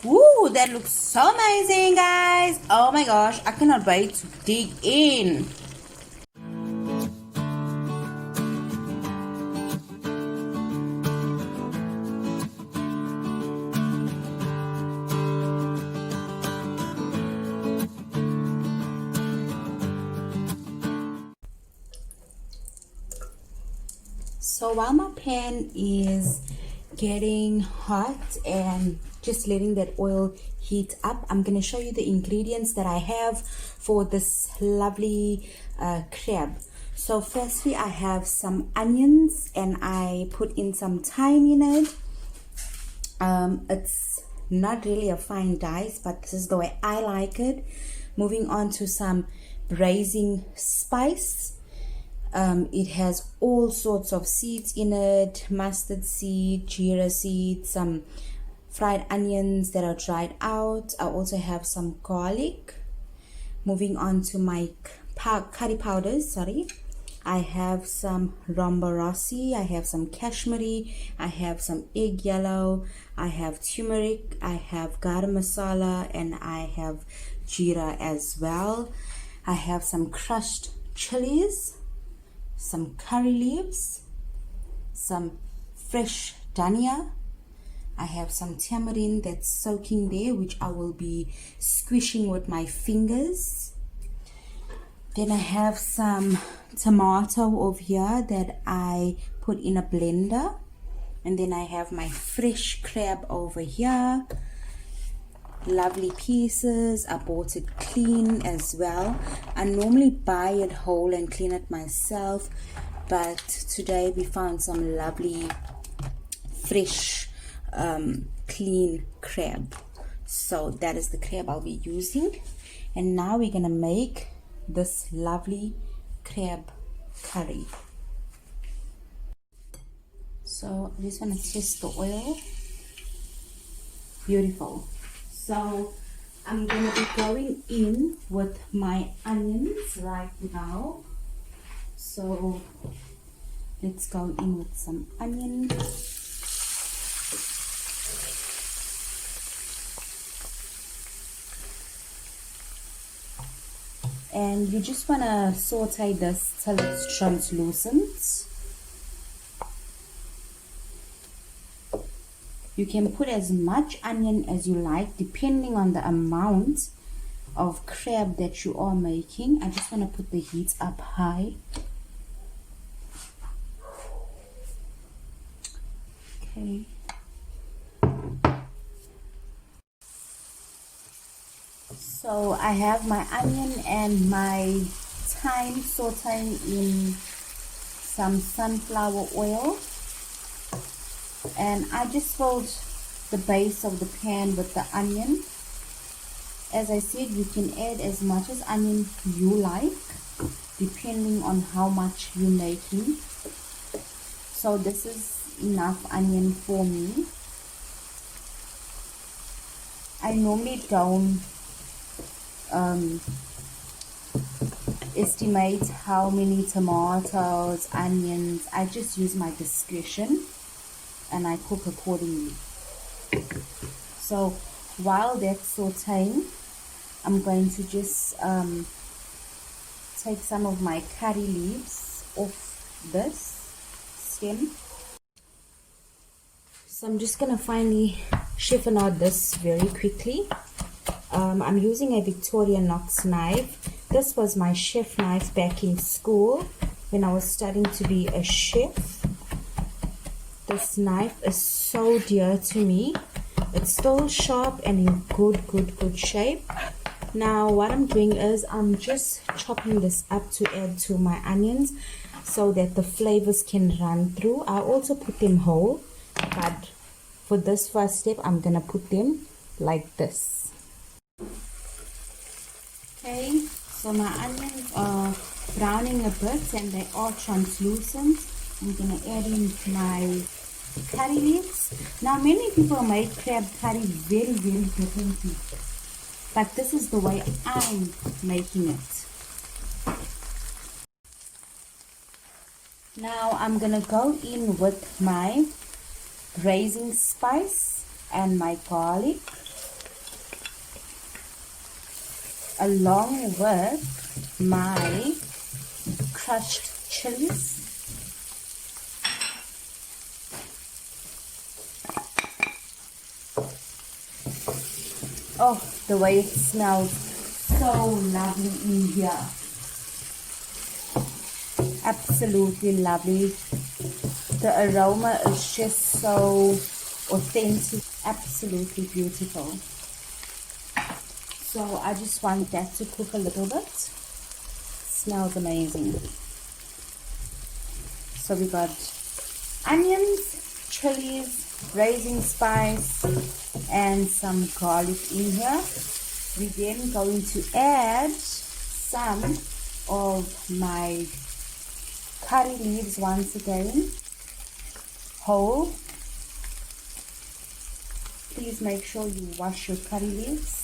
Woo, that looks so amazing, guys. Oh my gosh, I cannot wait to dig in. So while my pan is getting hot and just letting that oil heat up, I'm going to show you the ingredients that I have for this lovely crab. So firstly, I have some onions and I put in some thyme in it. It's not really a fine dice, but this is the way I like it. Moving on to some braising spice. It has all sorts of seeds in it: mustard seed, jeera seed, some fried onions that are dried out. I also have some garlic. Moving on to my curry powders, sorry. I have some rombarasi, I have some kashmiri, I have some egg yellow, I have turmeric, I have garam masala, and I have jeera as well. I have some crushed chilies, some curry leaves, some fresh dhania. I have some tamarind that's soaking there, which I will be squishing with my fingers. Then I have some tomato over here that I put in a blender. And then I have my fresh crab over here. Lovely pieces. I bought it clean as well. I normally buy it whole and clean it myself, but today we found some lovely fresh clean crab, so that is the crab I'll be using. And now we're gonna make this lovely crab curry. So I just want to test the oil. Beautiful. So I'm going to be going in with my onions right now. So let's go in with some onion. And you just want to saute this till it's translucent. You can put as much onion as you like depending on the amount of crab that you are making. I just want to put the heat up high. Okay. So I have my onion and my thyme sauteing in some sunflower oil. And I just filled the base of the pan with the onion. As I said, you can add as much as onion you like depending on how much you're making. So this is enough onion for me. I normally don't estimate how many tomatoes, onions. I just use my discretion and I cook accordingly. So while that's sauteing, I'm going to just take some of my curry leaves off this stem. So I'm just gonna finally chiffonade out this very quickly. I'm using a Victorinox knife. This was my chef knife back in school when I was studying to be a chef. This knife is so dear to me. It's still sharp and in good shape. Now what I'm doing is I'm just chopping this up to add to my onions so that the flavors can run through. I also put them whole, but for this first step I'm gonna put them like this. Okay, so my onions are browning a bit and they are translucent. I'm gonna add in my curry leaves. Now many people make crab curry very differently, but this is the way I'm making it. Now I'm gonna go in with my braising spice and my garlic. along with my crushed chilies. Oh, the way it smells so lovely in here. Absolutely lovely. The aroma is just so authentic, absolutely beautiful. So I just want that to cook a little bit. Smells amazing. So we got onions, chilies, raising spice, and some garlic in here. We're then going to add some of my curry leaves once again, whole. Please make sure you wash your curry leaves.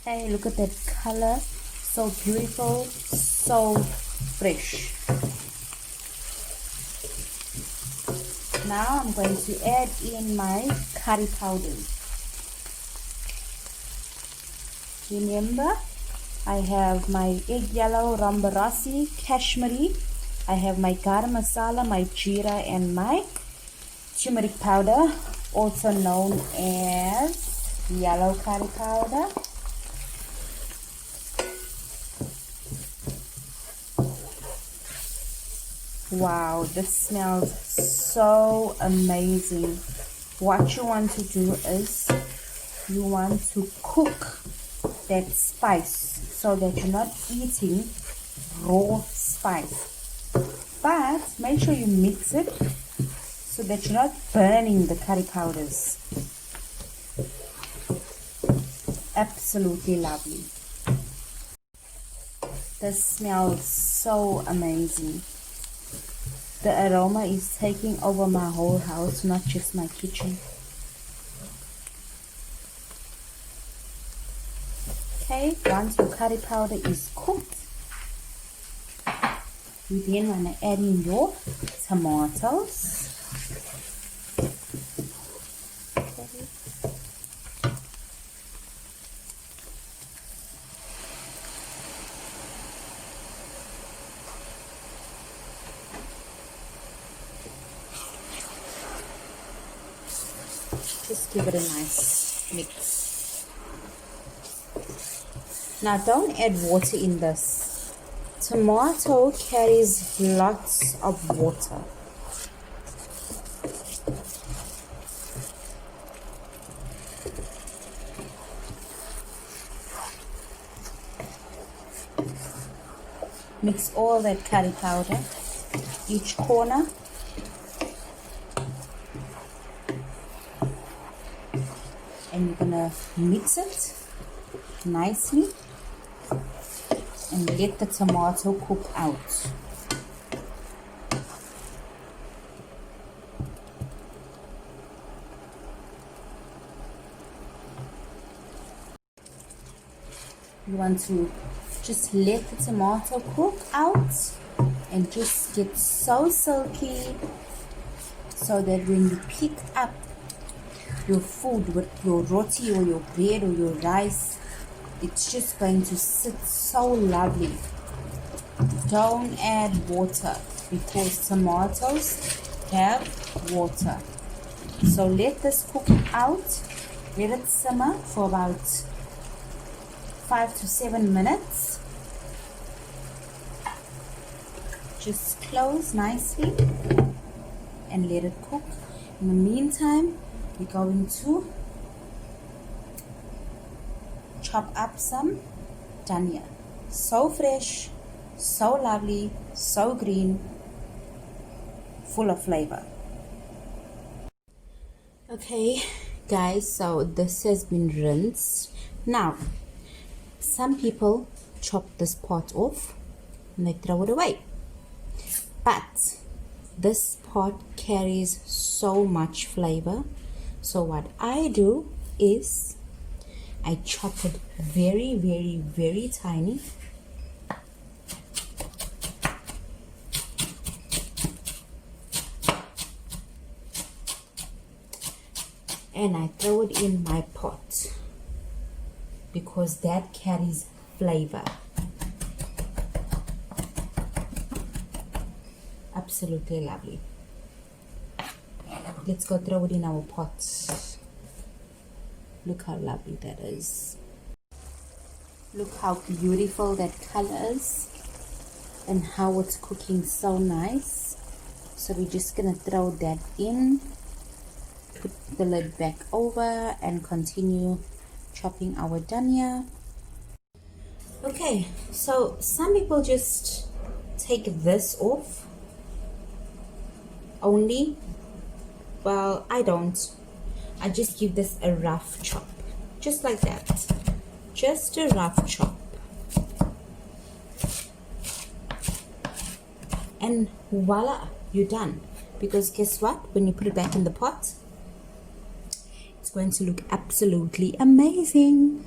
Okay, look at that color, so beautiful, so fresh. Now I'm going to add in my curry powders. Remember, I have my egg yellow, rambarasi, kashmiri. I have my garam masala, my jeera, and my turmeric powder, also known as yellow curry powder. Wow, this smells so amazing. What you want to do is you want to cook that spice so that you're not eating raw spice, but make sure you mix it so that you're not burning the curry powders. Absolutely lovely. This smells so amazing. The aroma is taking over my whole house, not just my kitchen. Okay, once your curry powder is cooked, you then want to add in your tomatoes. Just give it a nice mix. Now don't add water in this. Tomato carries lots of water. Mix all that curry powder, each corner. And you're gonna mix it nicely and let the tomato cook out. You want to just let the tomato cook out and just get so silky so that when you pick up your food with your roti or your bread or your rice, it's just going to sit so lovely. Don't add water because tomatoes have water. So let this cook out. Let it simmer for about 5 to 7 minutes. Just close nicely and let it cook. In the meantime, we're going to chop up some dhania. So fresh, so lovely, so green, full of flavor. Okay guys, so this has been rinsed. Now some people chop this part off and they throw it away, but this part carries so much flavor. So what I do is I chop it very, very, very tiny. and I throw it in my pot because that carries flavor. Absolutely lovely. Let's go throw it in our pot. Look how lovely that is. Look how beautiful that color is and how it's cooking so nice. So we're just gonna throw that in, put the lid back over, and continue chopping our dhania. Okay, so some people just take this off only. Well, I don't. I just give this a rough chop, just like that. Just a rough chop. And voila, you're done. Because guess what? When you put it back in the pot, it's going to look absolutely amazing.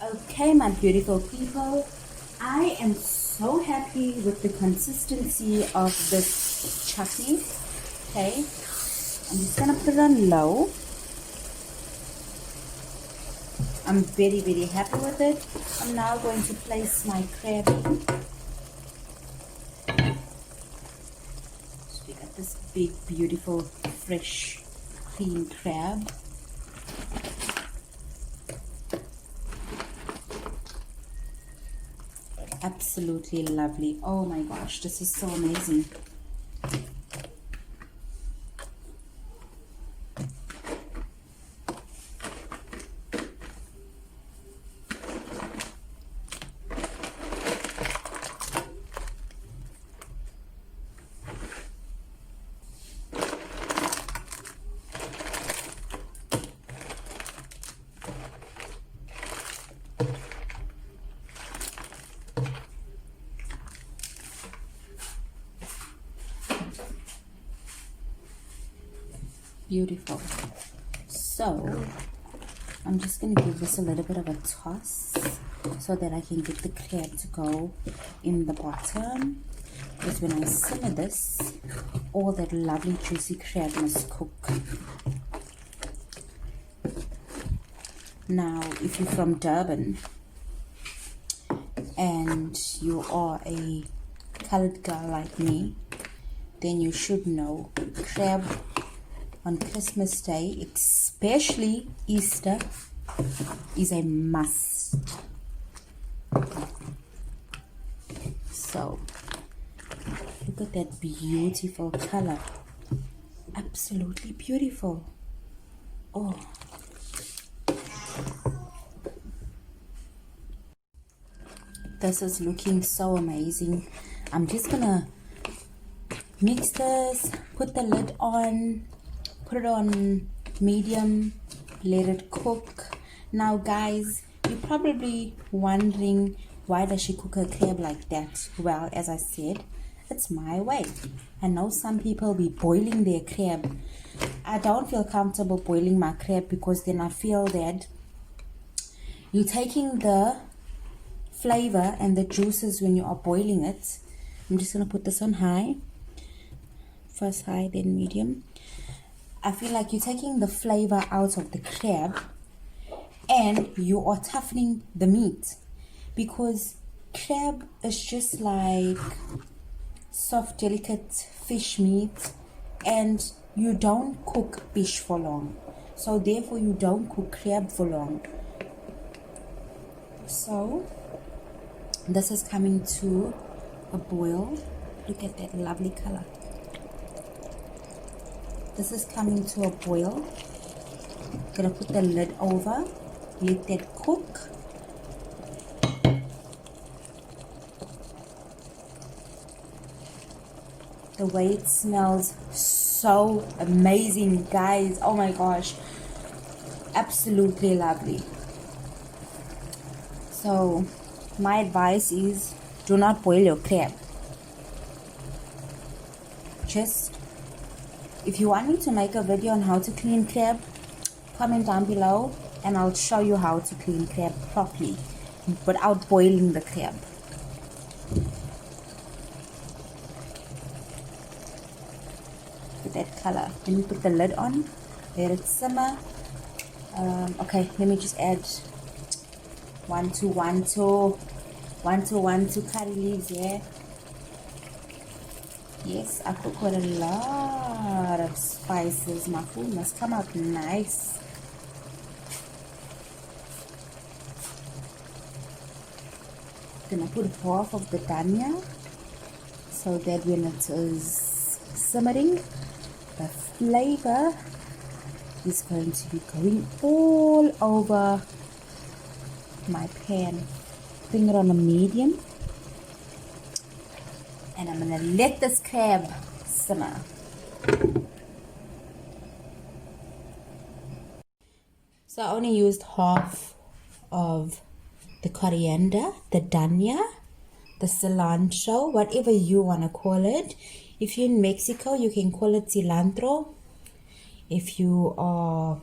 Okay, my beautiful people, I am so happy with the consistency of this chutney. Okay, I'm just gonna put it on low. I'm very, very happy with it. I'm now going to place my crab in. So we got this big, beautiful, fresh, clean crab. Absolutely lovely. Oh my gosh, this is so amazing. Beautiful. So I'm just going to give this a little bit of a toss so that I can get the crab to go in the bottom, because when I simmer this, all that lovely juicy crab must cook. Now if you're from Durban and you are a colored girl like me, then you should know crab on Christmas Day, especially Easter, is a must. So look at that beautiful color. Absolutely beautiful. Oh, this is looking so amazing. I'm just gonna mix this, put the lid on, put it on medium, let it cook. Now guys, you're probably wondering, why does she cook her crab like that? Well, as I said, it's my way. I know some people be boiling their crab. I don't feel comfortable boiling my crab, because then I feel that you're taking the flavor and the juices when you are boiling it. I'm just gonna put this on high. First high, then medium. I feel like you're taking the flavor out of the crab and you are toughening the meat, because crab is just like soft, delicate fish meat, and you don't cook fish for long, so therefore you don't cook crab for long. So this is coming to a boil. Look at that lovely color. This is coming to a boil. Gonna put the lid over, let that cook. The way it smells so amazing, guys. Oh my gosh, absolutely lovely. So my advice is, do not boil your crab. Just, if you want me to make a video on how to clean crab, comment down below and I'll show you how to clean crab properly without boiling the crab. With that color. Let me put the lid on, let it simmer. Okay, let me just add 1 to 1 to curry leaves here. Yes, I cook with a lot of spices. My food must come out nice. Gonna put half of the dhania so that when it is simmering, the flavor is going to be going all over my pan. Bring it on a medium. And I'm going to let this crab simmer. So I only used half of the coriander, the dhania, the cilantro, whatever you want to call it. If you're in Mexico, you can call it cilantro. If you are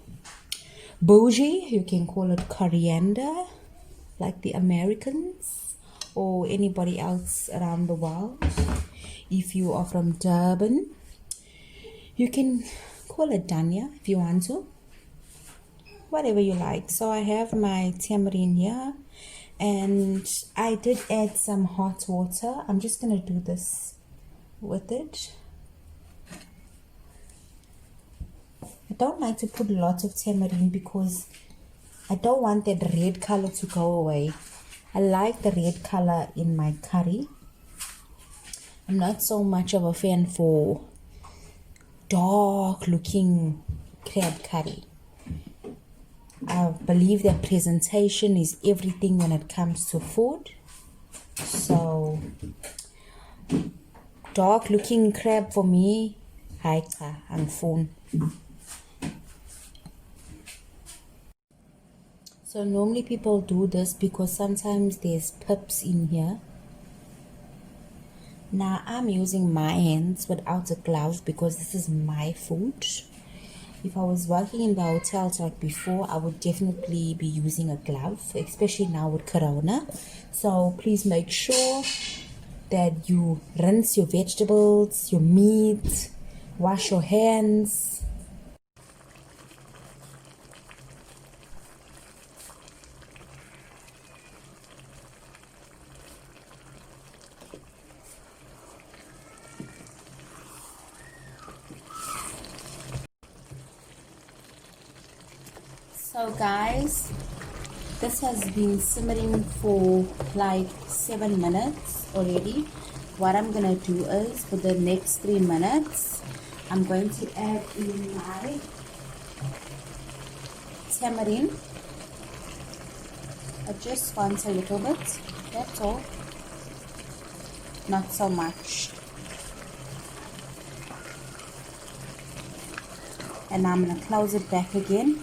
bougie, you can call it coriander, like the Americans or anybody else around the world. If you are from Durban, you can call it dhania if you want to, whatever you like. So I have my tamarind here, and I did add some hot water. I'm just gonna do this with it. I don't like to put lots of tamarind because I don't want that red color to go away. I like the red color in my curry. I'm not so much of a fan for dark looking crab curry. I believe that presentation is everything when it comes to food. So dark looking crab for me, haika and phone. So normally people do this because sometimes there's pips in here. Now I'm using my hands without a glove because this is my food. If I was working in the hotels like before, I would definitely be using a glove, especially now with Corona. So please make sure that you rinse your vegetables, your meat, wash your hands. So guys, this has been simmering for like 7 minutes already. What I'm gonna do is, for the next 3 minutes, I'm going to add in my tamarind. I just want a little bit, that's all, not so much. And I'm gonna close it back again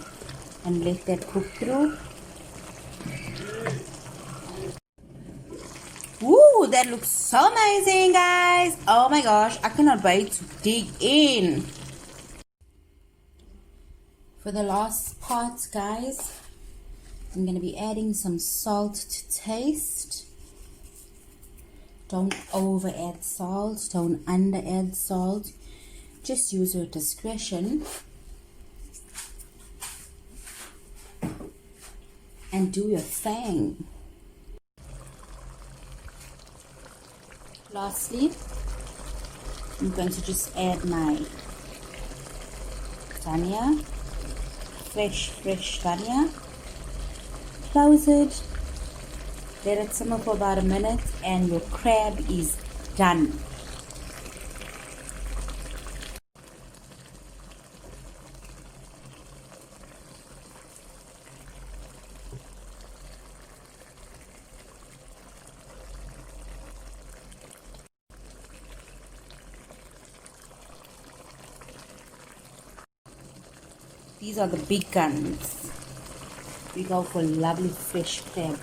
and let that cook through. Ooh, that looks so amazing, guys. Oh my gosh, I cannot wait to dig in. For the last part, guys, I'm going to be adding some salt to taste. Don't over add salt, don't under add salt. Just use your discretion. And do your thing. Lastly, I'm going to just add my dhania, fresh dhania. Close it, let it simmer for about a minute, and your crab is done. These are the big guns. We go for lovely fresh crab.